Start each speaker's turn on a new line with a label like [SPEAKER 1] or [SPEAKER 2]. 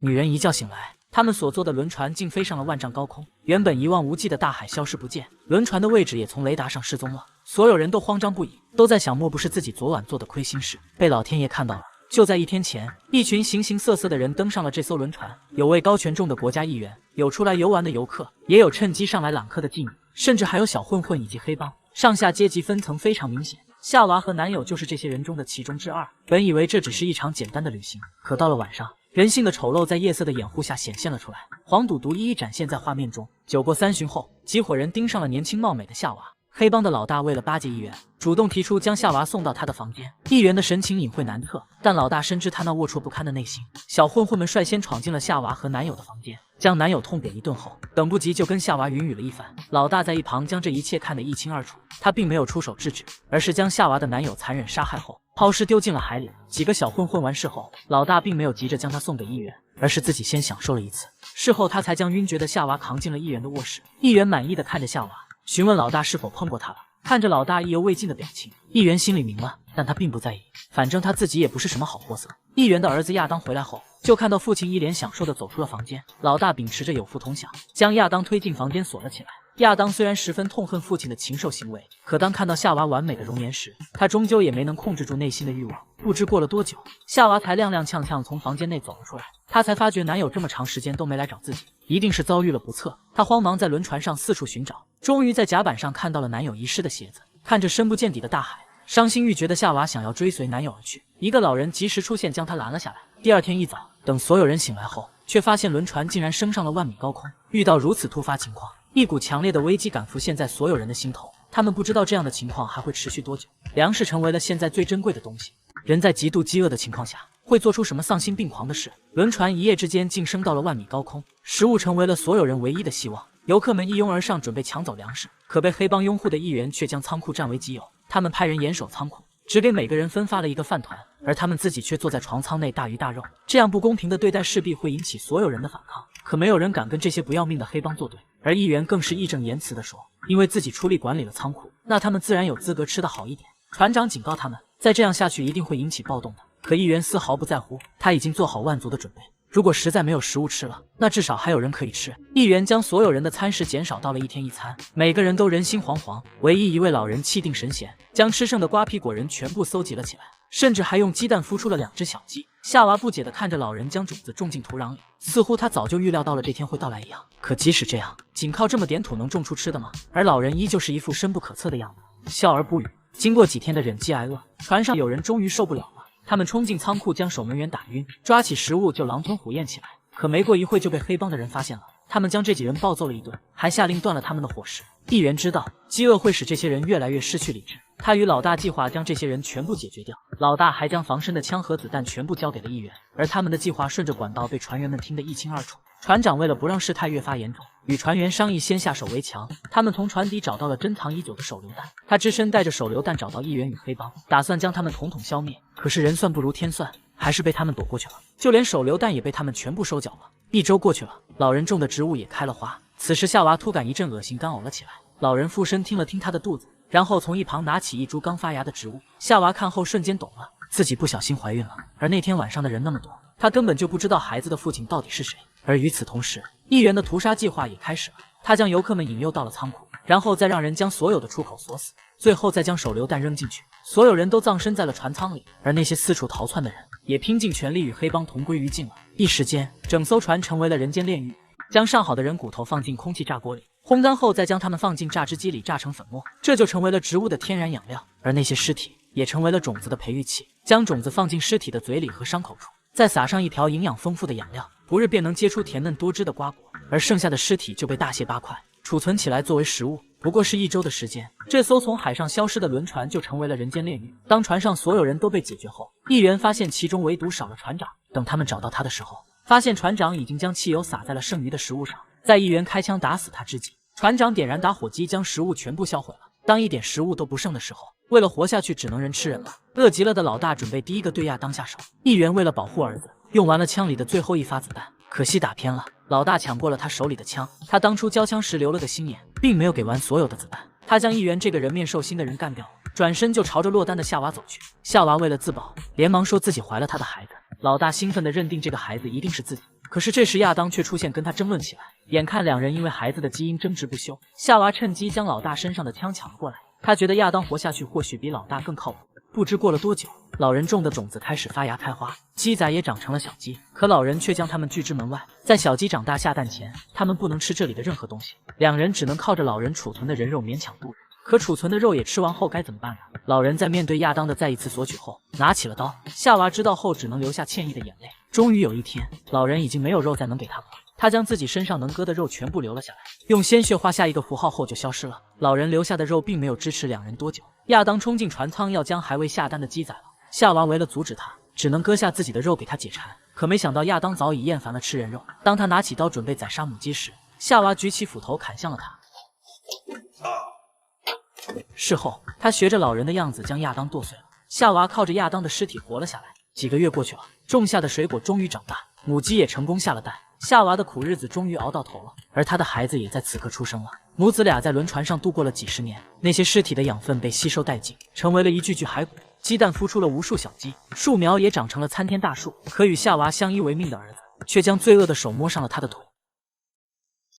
[SPEAKER 1] 女人一觉醒来，他们所坐的轮船竟飞上了万丈高空，原本一望无际的大海消失不见，轮船的位置也从雷达上失踪了。所有人都慌张不已，都在想，莫不是自己昨晚做的亏心事被老天爷看到了？就在1天前，一群形形色色的人登上了这艘轮船，有位高权重的国家议员，有出来游玩的游客，也有趁机上来揽客的妓女，甚至还有小混混以及黑帮，上下阶级分层非常明显。夏娃和男友就是这些人中的其中之二。本以为这只是一场简单的旅行，可到了晚上，人性的丑陋在夜色的掩护下显现了出来，黄赌毒一一展现在画面中。酒过3巡后，几伙人盯上了年轻貌美的夏娃。黑帮的老大为了巴结议员，主动提出将夏娃送到他的房间。议员的神情隐晦难测，但老大深知他那龌龊不堪的内心。小混混们率先闯进了夏娃和男友的房间，将男友痛扁一顿后，等不及就跟夏娃云雨了一番。老大在一旁将这一切看得一清二楚，他并没有出手制止，而是将夏娃的男友残忍杀害后抛尸丢进了海里。几个小混混完事后，老大并没有急着将他送给议员，而是自己先享受了一次。事后他才将晕厥的夏娃扛进了议员的卧室。议员满意的看着夏娃，询问老大是否碰过她了。看着老大意犹未尽的表情，议员心里明了，但他并不在意，反正他自己也不是什么好货色。议员的儿子亚当回来后，就看到父亲一脸享受的走出了房间。老大秉持着有福同享，将亚当推进房间锁了起来。亚当虽然十分痛恨父亲的禽兽行为，可当看到夏娃完美的容颜时，他终究也没能控制住内心的欲望。不知过了多久，夏娃才踉踉跄跄从房间内走了出来。她才发觉男友这么长时间都没来找自己，一定是遭遇了不测。她慌忙在轮船上四处寻找，终于在甲板上看到了男友遗失的鞋子。看着深不见底的大海，伤心欲绝的夏娃想要追随男友而去，一个老人及时出现将她拦了下来。第二天一早，等所有人醒来后，却发现轮船竟然升上了万米高空。遇到如此突发情况，一股强烈的危机感浮现在所有人的心头。他们不知道这样的情况还会持续多久。粮食成为了现在最珍贵的东西，人在极度饥饿的情况下会做出什么丧心病狂的事？轮船一夜之间晋升到了万米高空，食物成为了所有人唯一的希望。游客们一拥而上，准备抢走粮食，可被黑帮拥护的议员却将仓库占为己有。他们派人严守仓库，只给每个人分发了一个饭团，而他们自己却坐在床舱内大鱼大肉。这样不公平的对待势必会引起所有人的反抗，可没有人敢跟这些不要命的黑帮作对。而议员更是义正言辞地说，因为自己出力管理了仓库，那他们自然有资格吃得好一点。船长警告他们，再这样下去一定会引起暴动的。可议员丝毫不在乎，他已经做好万足的准备。如果实在没有食物吃了，那至少还有人可以吃。议员将所有人的餐食减少到了1天1餐，每个人都人心惶惶。唯一一位老人气定神闲，将吃剩的瓜皮果仁全部搜集了起来，甚至还用鸡蛋孵出了2只小鸡。夏娃不解地看着老人将种子种进土壤里，似乎他早就预料到了这天会到来一样。可即使这样，仅靠这么点土能种出吃的吗？而老人依旧是一副深不可测的样子，笑而不语。经过几天的忍饥挨饿，船上有人终于受不了了。他们冲进仓库，将守门员打晕，抓起食物就狼吞虎咽起来。可没过一会就被黑帮的人发现了，他们将这几人暴揍了一顿，还下令断了他们的伙食。议员知道饥饿会使这些人越来越失去理智，他与老大计划将这些人全部解决掉。老大还将防身的枪和子弹全部交给了议员，而他们的计划顺着管道被船员们听得一清二楚。船长为了不让事态越发严重，与船员商议先下手为强。他们从船底找到了珍藏已久的手榴弹，他只身带着手榴弹找到议员与黑帮，打算将他们统统消灭。可是人算不如天算，还是被他们躲过去了，就连手榴弹也被他们全部收缴了。1周过去了，老人种的植物也开了花。此时夏娃突感一阵恶心，干呕了起来。老人附身听了听她的肚子，然后从一旁拿起一株刚发芽的植物。夏娃看后瞬间懂了，自己不小心怀孕了。而那天晚上的人那么多，她根本就不知道孩子的父亲到底是谁。而与此同时，议员的屠杀计划也开始了。他将游客们引诱到了仓库，然后再让人将所有的出口锁死，最后再将手榴弹扔进去。所有人都葬身在了船舱里，而那些四处逃窜的人也拼尽全力与黑帮同归于尽了。一时间，整艘船成为了人间炼狱。将上好的人骨头放进空气炸锅里，烘干后再将它们放进榨汁机里榨成粉末，这就成为了植物的天然养料。而那些尸体也成为了种子的培育器，将种子放进尸体的嘴里和伤口处，再撒上一条营养丰富的养料，不日便能结出甜嫩多汁的瓜果，而剩下的尸体就被大卸八块，储存起来作为食物。不过是1周的时间，这艘从海上消失的轮船就成为了人间炼狱。当船上所有人都被解决后，议员发现其中唯独少了船长。等他们找到他的时候，发现船长已经将汽油洒在了剩余的食物上。在议员开枪打死他之际，船长点燃打火机将食物全部销毁了。当一点食物都不剩的时候，为了活下去，只能人吃人了。饿极了的老大准备第一个对亚当下手。议员为了保护儿子，用完了枪里的最后1发子弹，可惜打偏了，老大抢过了他手里的枪。他当初交枪时留了个心眼，并没有给完所有的子弹。他将议员这个人面兽心的人干掉，转身就朝着落单的夏娃走去。夏娃为了自保，连忙说自己怀了他的孩子。老大兴奋地认定这个孩子一定是自己，可是这时亚当却出现，跟他争论起来。眼看两人因为孩子的基因争执不休，夏娃趁机将老大身上的枪抢了过来。他觉得亚当活下去或许比老大更靠谱。不知过了多久，老人种的种子开始发芽开花，鸡仔也长成了小鸡。可老人却将它们拒之门外，在小鸡长大下蛋前，它们不能吃这里的任何东西。两人只能靠着老人储存的人肉勉强度日。可储存的肉也吃完后该怎么办呢？老人在面对亚当的再一次索取后，拿起了刀。夏娃知道后，只能流下歉意的眼泪。终于有一天，老人已经没有肉再能给他了，他将自己身上能割的肉全部留了下来，用鲜血画下一个符号后就消失了。老人留下的肉并没有支持两人多久。亚当冲进船舱，要将还未下蛋的鸡宰了。夏娃为了阻止他，只能割下自己的肉给他解馋。可没想到亚当早已厌烦了吃人肉。当他拿起刀准备宰杀母鸡时，夏娃举起斧头砍向了他。事后，他学着老人的样子将亚当剁碎了。夏娃靠着亚当的尸体活了下来。几个月过去了，种下的水果终于长大，母鸡也成功下了蛋。夏娃的苦日子终于熬到头了，而她的孩子也在此刻出生了。母子俩在轮船上度过了几十年，那些尸体的养分被吸收殆尽，成为了一具具骸骨。鸡蛋孵出了无数小鸡，树苗也长成了参天大树。可与夏娃相依为命的儿子，却将罪恶的手摸上了他的腿。